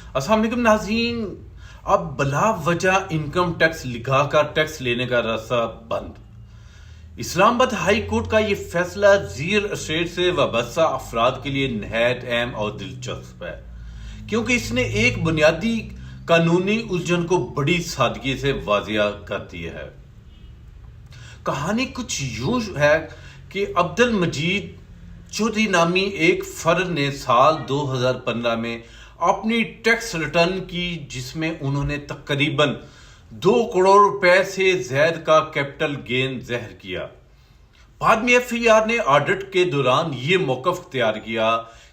السلام علیکم ناظرین، اب بلا وجہ انکم ٹیکس لگا کر ٹیکس لینے کا راستہ بند۔ اسلام آباد ہائی کورٹ کا یہ فیصلہ ریئل اسٹیٹ سے وابستہ افراد کے لیے نہایت اہم اور دلچسپ ہے، کیونکہ اس نے ایک بنیادی قانونی الجھن کو بڑی سادگی سے واضح کر دیا ہے۔ کہانی کچھ یوں ہے کہ عبد المجید چودھری نامی ایک فرد نے سال 2015 میں اپنی ٹیکس ریٹرن کی، جس میں انہوں نے تقریباً 2 کروڑ روپے سے زائد کا کیپٹل گین ظاہر کیا۔ بعد میں ایف آئی آر نے آڈٹ کے دوران یہ موقف اختیار کیا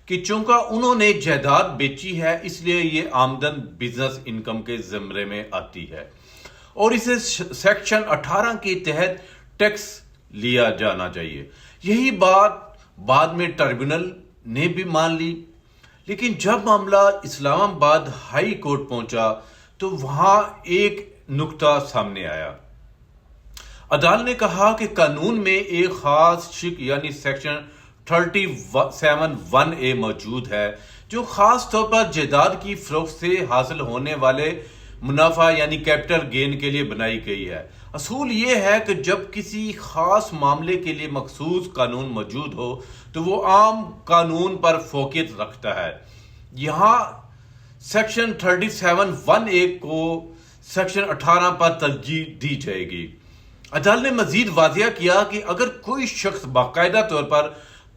کہ چونکہ انہوں نے جائیداد بیچی ہے، اس لیے یہ آمدن بزنس انکم کے زمرے میں آتی ہے اور اسے سیکشن 18 کے تحت ٹیکس لیا جانا چاہیے۔ یہی بات بعد میں ٹریبیونل نے بھی مان لی، لیکن جب معاملہ اسلام آباد ہائی کورٹ پہنچا تو وہاں ایک نکتہ سامنے آیا۔ عدالت نے کہا کہ قانون میں ایک خاص شق یعنی سیکشن 37(1)(a) موجود ہے، جو خاص طور پر جائیداد کی فروخت سے حاصل ہونے والے منافع یعنی کیپٹل گین کے لیے بنائی گئی ہے۔ اصول یہ ہے کہ جب کسی خاص معاملے کے لیے مخصوص قانون موجود ہو تو وہ عام قانون پر فوقیت رکھتا ہے۔ یہاں سیکشن 37(1)(a) کو سیکشن 18 پر ترجیح دی جائے گی۔ عدالت نے مزید واضح کیا کہ اگر کوئی شخص باقاعدہ طور پر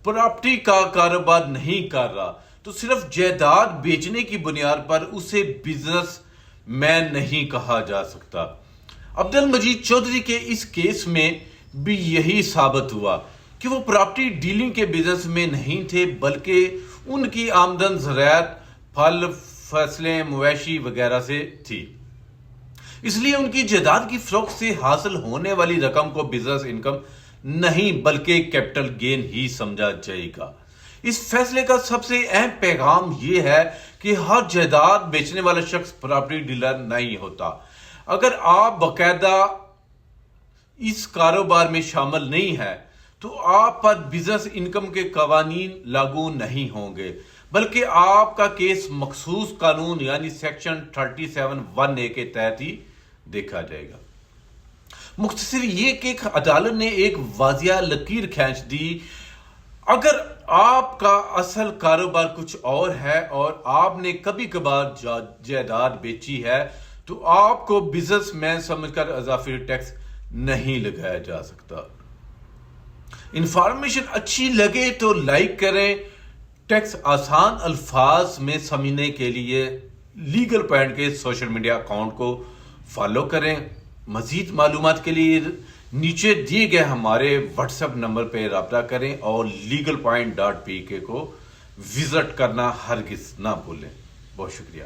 پراپرٹی کا کاروبار نہیں کر رہا تو صرف جائیداد بیچنے کی بنیاد پر اسے بزنس مین نہیں کہا جا سکتا۔ عبد المجید چودھری کے اس کیس میں بھی یہی ثابت ہوا کہ وہ پراپرٹی ڈیلنگ کے بزنس میں نہیں تھے، بلکہ ان کی آمدن زراعت، پھل، فصلیں، مویشی وغیرہ سے تھی۔ اس لیے ان کی جائیداد کی فروخت سے حاصل ہونے والی رقم کو بزنس انکم نہیں بلکہ کیپٹل گین ہی سمجھا جائے گا۔ اس فیصلے کا سب سے اہم پیغام یہ ہے کہ ہر جائیداد بیچنے والا شخص پراپرٹی ڈیلر نہیں ہوتا۔ اگر آپ باقاعدہ اس کاروبار میں شامل نہیں ہیں تو آپ پر بزنس انکم کے قوانین لاگو نہیں ہوں گے، بلکہ آپ کا کیس مخصوص قانون یعنی سیکشن 37(1)(a) کے تحت ہی دیکھا جائے گا۔ مختصر یہ کہ عدالت نے ایک واضح لکیر کھینچ دی۔ اگر آپ کا اصل کاروبار کچھ اور ہے اور آپ نے کبھی کبھار جائیداد بیچی ہے تو آپ کو بزنس مین سمجھ کر اضافی ٹیکس نہیں لگایا جا سکتا۔ انفارمیشن اچھی لگے تو لائک کریں۔ ٹیکس آسان الفاظ میں سمجھنے کے لیے لیگل پوائنٹ کے سوشل میڈیا اکاؤنٹ کو فالو کریں۔ مزید معلومات کے لیے نیچے دیے گئے ہمارے واٹس ایپ نمبر پہ رابطہ کریں اور legalpoint.pk کو وزٹ کرنا ہرگز نہ بھولیں۔ بہت شکریہ۔